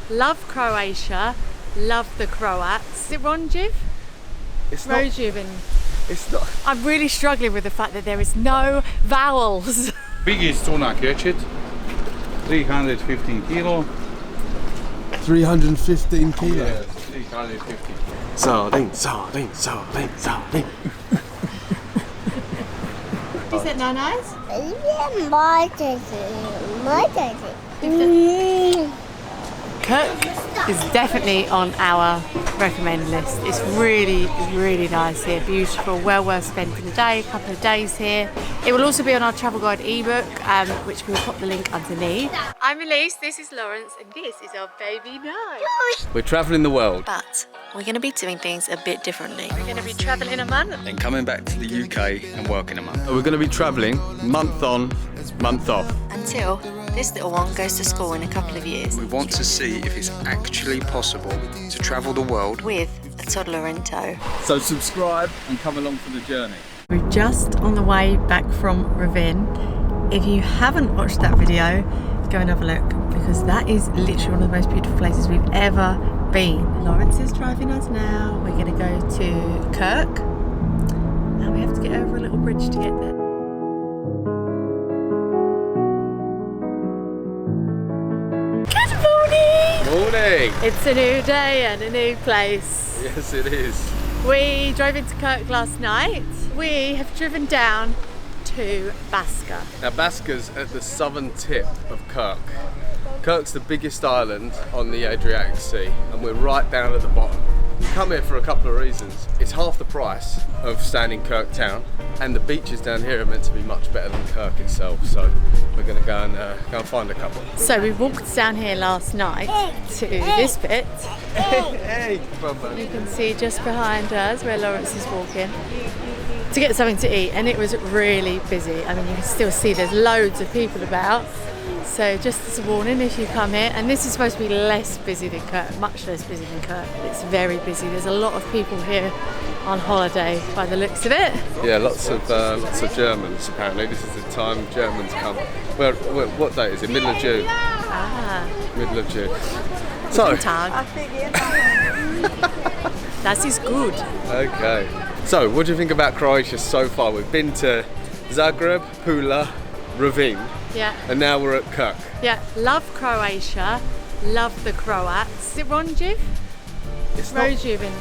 Love Croatia, love the Croats. Is it Ronjiv? It's not. Rojiv and... It's not. I'm really struggling with the fact that there is no vowels. Biggest tuna catch it, 315 kilo. 315 kilo. Yes, 350. Sardine, sardine, sardine, sardine. Is it no nice? Krk is definitely on our recommend list. It's really, really nice here. Beautiful, well worth spending the day, a couple of days here. It will also be on our travel guide ebook, which we'll pop the link underneath. I'm Elise, this is Lawrence, and this is our baby Nyh. We're travelling the world. But we're going to be doing things a bit differently. We're going to be travelling a month. And coming back to the UK and working a month. We're going to be travelling month on, month off. Until this little one goes to school in a couple of years. We want to see if it's actually possible to travel the world With a toddler in tow. So subscribe and come along for the journey. We're just on the way back from Ravin. If you haven't watched that video, go and have a look, because that is literally one of the most beautiful places we've ever been. Lawrence is driving us now. We're going to go to Krk, and we have to get over a little bridge to get there. Good morning! Morning! It's a new day and a new place. Yes, it is. We drove into Krk last night. We have driven down to Baska. Now Baska's at the southern tip of Krk. Krk's the biggest island on the Adriatic Sea, and we're right down at the bottom. We come here for a couple of reasons. It's half the price of staying in Krk Town, and the beaches down here are meant to be much better than Krk itself, so we're going to go and find a couple. So we walked down here last night to this bit. Hey, Bubba. You can see just behind us where Lawrence is walking to get something to eat, and it was really busy. I mean, you can still see there's loads of people about. So just as a warning, if you come here, and this is supposed to be less busy than Krk, much less busy than Krk, but it's very busy. There's a lot of people here on holiday by the looks of it. Yeah, lots of Germans apparently. This is the time Germans come. Well, what date is it? Middle of June. Ah, Middle of June. So. Tag. That is good. Okay. So, what do you think about Croatia so far? We've been to Zagreb, Pula, Ravin, Yeah. and now we're at Krk. Yeah, love Croatia, love the Croats. Is it Ronjiv? It's not. Rojiv and...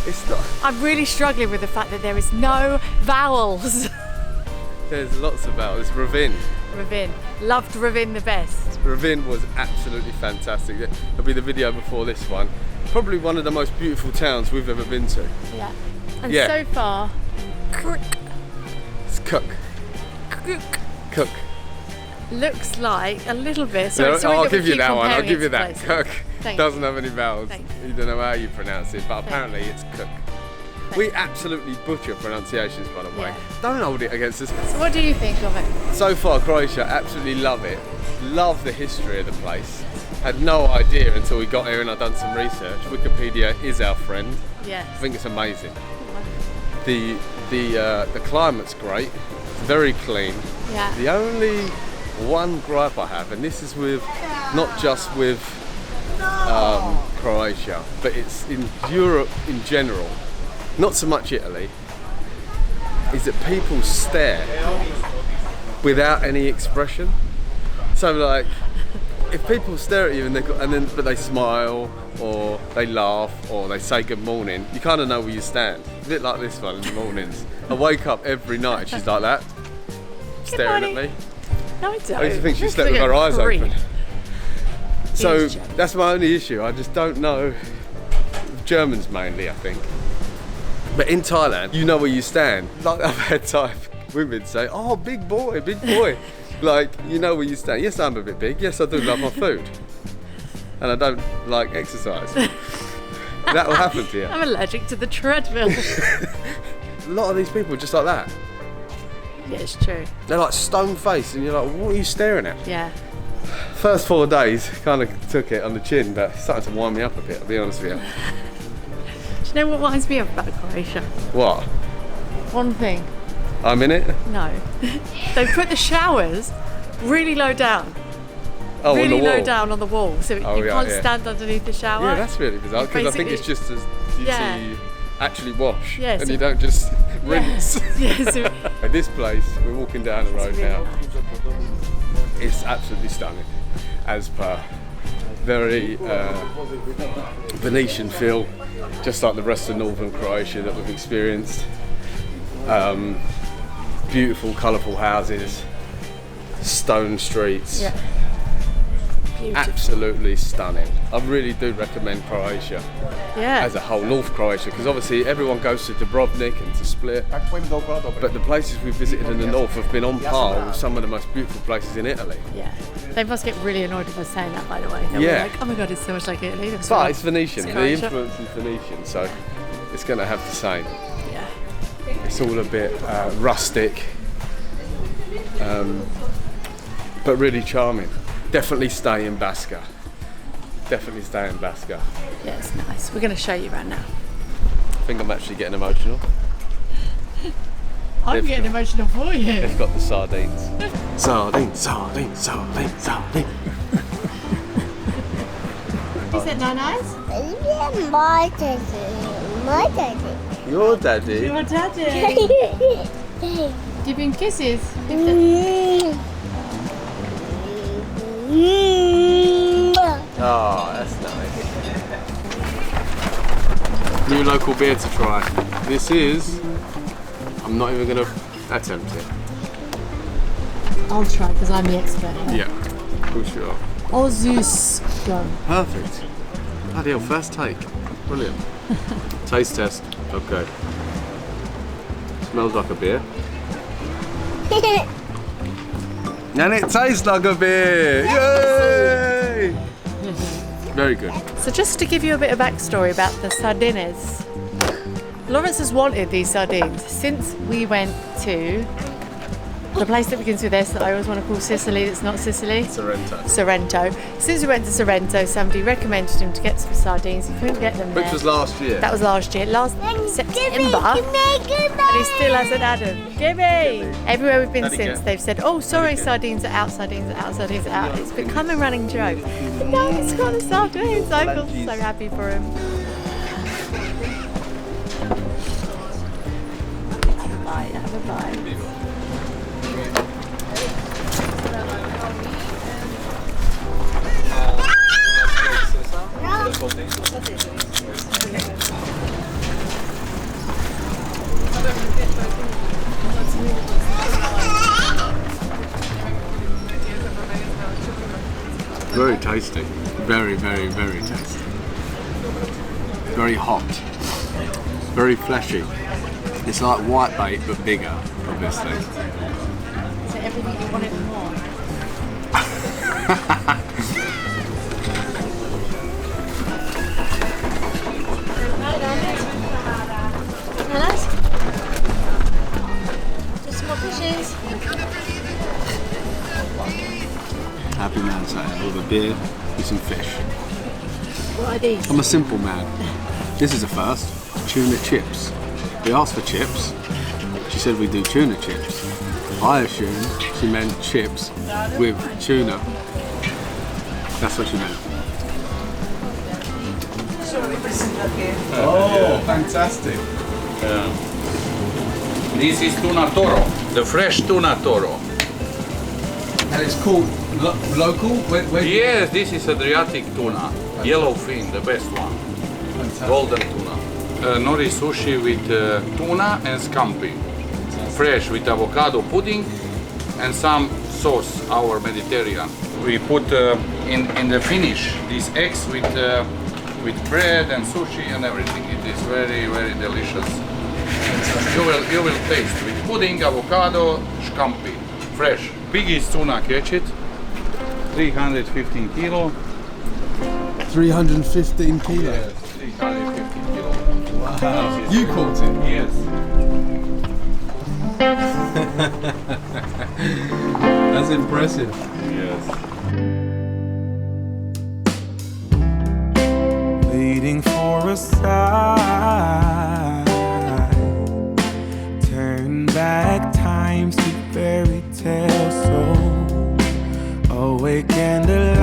It's not. I'm really struggling with the fact that there is no vowels. There's lots of vowels. It's Ravin. Ravin. Loved Ravin the best. Ravin was absolutely fantastic. It'll be the video before this one. Probably one of the most beautiful towns we've ever been to. Yeah. And Yeah. so far, Krk It's Krk. Krk. looks like a little bit. No, Sorry I'll that we give you keep that one. I'll comparing give it you to that. places. Krk Thank doesn't you. have any vowels. Thank You don't know how you pronounce it, but apparently you. it's Krk. We absolutely butcher pronunciations, by the way. Yeah. Don't hold it against us. So what do you think of it? So far, Croatia, absolutely love it. Love the history of the place. Had no idea until we got here and I've done some research. Wikipedia is our friend. Yes. I think it's amazing. The climate's great. It's very clean. Yeah. The only one gripe I have, and this is with not just with Croatia, but it's in Europe in general, not so much Italy, is that people stare without any expression. So like, if people stare at you but they smile or they laugh or they say good morning, you kind of know where you stand. A bit like this one in the mornings. I wake up every night and she's like that, staring at me. No, I don't. I used to think she Looks slept like with her a eyes creep. open. So He's German. that's my only issue. I just don't know. Germans mainly, I think. But in Thailand, you know where you stand. Like I've had Thai women say, "Oh, big boy, big boy." Like, you know where you stand. Yes, I'm a bit big. Yes, I do love my food. And I don't like exercise. That will happen to you. I'm allergic to the treadmill. A lot of these people are just like that. Yeah, it's true. They're like stone faced and you're like, what are you staring at? Yeah. First 4 days kind of took it on the chin, but it's starting to wind me up a bit, I'll be honest with you. Do you know what winds me up about Croatia? What? One thing. I'm in it? No. They put the showers really low down. really on the low wall. down on the wall, so you can't stand underneath the shower. Yeah, that's really bizarre, because I think it's just as you actually wash, and you don't just rinse. Yeah, so At this place, we're walking down the road now. It's absolutely stunning, as per. Very Venetian feel, just like the rest of northern Croatia that we've experienced. Beautiful, colourful houses, stone streets. yeah. Beautiful. Absolutely stunning. I really do recommend Croatia Yeah. as a whole, North Croatia, because obviously everyone goes to Dubrovnik and to Split, but the places we've visited in the north have been on par with some of the most beautiful places in Italy. Yeah. They must get really annoyed with us saying that, by the way. They'll be Yeah. like, oh my god, it's so much like Italy. But it's Venetian, It's the Croatia. influence is Venetian, so it's going to have the same. Yeah. It's all a bit rustic, but really charming. Definitely stay in Baska. Definitely stay in Baska. Yeah, it's nice. We're going to show you around now. I think I'm actually getting emotional. I'm getting emotional for you. It's got the sardines. Sardines, sardines, sardines, sardines. Is that nice? My daddy. My daddy. Your daddy? Your daddy. Giving kisses. Oh, that's nice. New local beer to try. This is, I'm not even going to attempt it. I'll try because I'm the expert here. Yeah, for sure. Ozusko. Perfect. Bloody hell, first take. Brilliant. Taste test. Okay. Smells like a beer. And it tastes like a beer! Yay! Very good. So just to give you a bit of backstory about the sardines. Lawrence has wanted these sardines since we went to the place that begins with S that I always want to call Sicily, that's not Sicily. Sorrento. Since we went to Sorrento, somebody recommended him to get some sardines. He couldn't get them there. Which was last year. That was last year, last September. And he still hasn't had them. Gimme! Everywhere we've been Daddy since, get. they've said, oh, sorry, sardines are out, sardines are out, sardines are out. It's become a running joke. But now he's got the sardines. I feel so happy for him. Have a bite, have a bite. Very tasty. Very, very, very tasty. Very hot. Very fleshy. It's like whitebait but bigger, obviously. So everything you wanted and more. Just some more fishes. Happy man sat with a beer with some fish. What are these? I'm a simple man. This is a first. Tuna chips. We asked for chips. She said we do tuna chips. I assumed she meant chips with tuna. That's what she meant. Oh, fantastic. This is tuna toro, the fresh tuna toro. And it's called local? Where Yes, this is Adriatic tuna, yellowfin, the best one, golden tuna. Nori sushi with tuna and scampi, fresh with avocado pudding and some sauce, our Mediterranean. We put in the finish these eggs with bread and sushi and everything. It is very, very delicious. You will taste with pudding, avocado, scampi, fresh. Biggest tuna, catch it. 315 kilo. 315 kilos. Yes, 315 kilo. Wow. You caught it? Yes. That's impressive. Yes. Waiting for a sign. Turn back times to fairy tales, so awake and alive.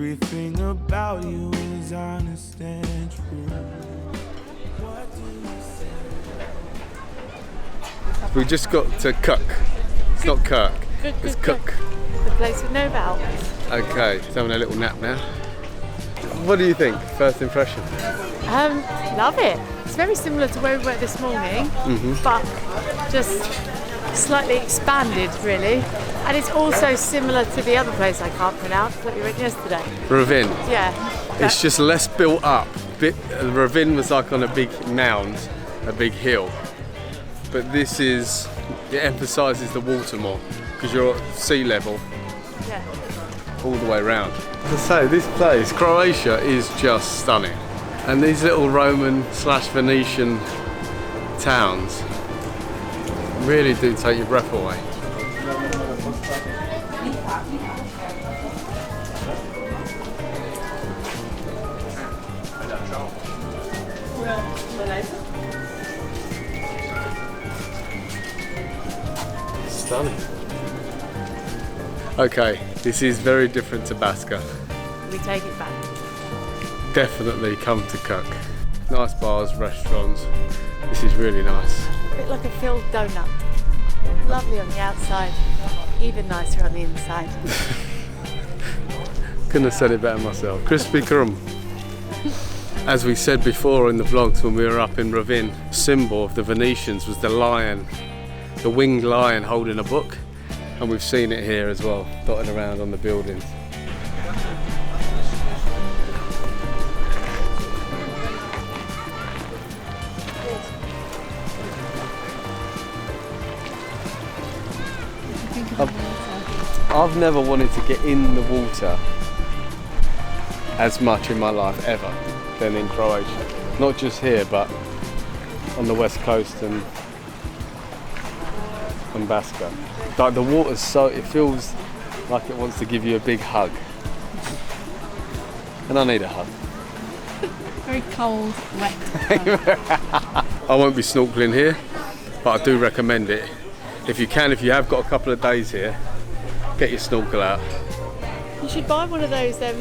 Everything about you is honest and true. What do you say? We just got to Krk. It's not Kirk, it's Krk. The place with no vowels. Okay, he's having a little nap now. What do you think? First impression? Love it. It's very similar to where we were this morning, but just slightly expanded, really. And it's also similar to the other place I can't pronounce that we went yesterday. Ravin. Yeah. It's just less built up. Ravin was like on a big mound, a big hill. But this is, it emphasises the water more because you're at sea level Yeah. all the way around. As I say, this place, Croatia, is just stunning. And these little Roman/Venetian towns really do take your breath away. Stunning. Okay, this is very different to Baska. We take it back. Definitely come to Krk. Nice bars, restaurants. This is really nice. A bit like a filled donut. Lovely on the outside, even nicer on the inside. Couldn't have said it better myself. Crispy crumb. As we said before in the vlogs when we were up in Ravin, symbol of the Venetians was the lion, the winged lion holding a book. And we've seen it here as well, dotted around on the buildings. I've never wanted to get in the water as much in my life ever than in Croatia. Not just here, but on the west coast and Baska. Like the water's so, it feels like it wants to give you a big hug. And I need a hug. Very cold, wet. I won't be snorkeling here, but I do recommend it. If you can, if you have got a couple of days here, get your snorkel out. You should buy one of those, you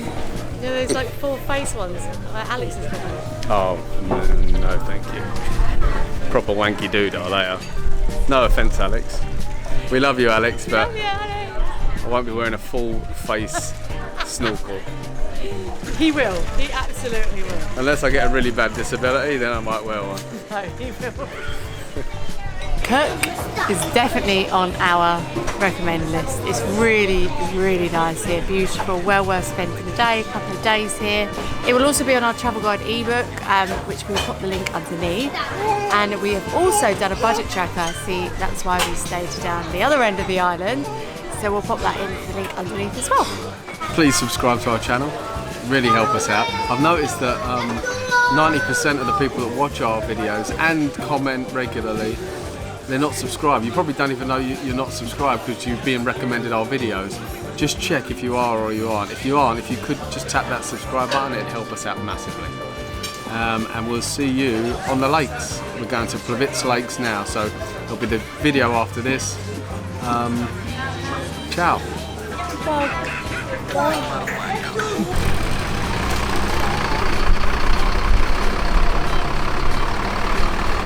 know, those like full face ones, like Alex has got one. Oh, no thank you. Proper wanky dude are they? No offence, Alex. We love you, Alex, but I won't be wearing a full face snorkel. He will, he absolutely will. Unless I get a really bad disability, then I might wear one. No, he will. Krk is definitely on our recommend list. It's really, really nice here, beautiful, well worth spending the day, a couple of days here. It will also be on our travel guide ebook, which we'll put the link underneath. And we have also done a budget tracker, see that's why we stayed down the other end of the island. So we'll pop that in the link underneath as well. Please subscribe to our channel, really help us out. I've noticed that 90% of the people that watch our videos and comment regularly, they're not subscribed. You probably don't even know you're not subscribed because you're being recommended our videos. Just check if you are or you aren't. If you aren't, if you could just tap that subscribe button, it'd help us out massively. And we'll see you on the lakes. We're going to Plaža lakes now, so there'll be the video after this. Ciao. Bye.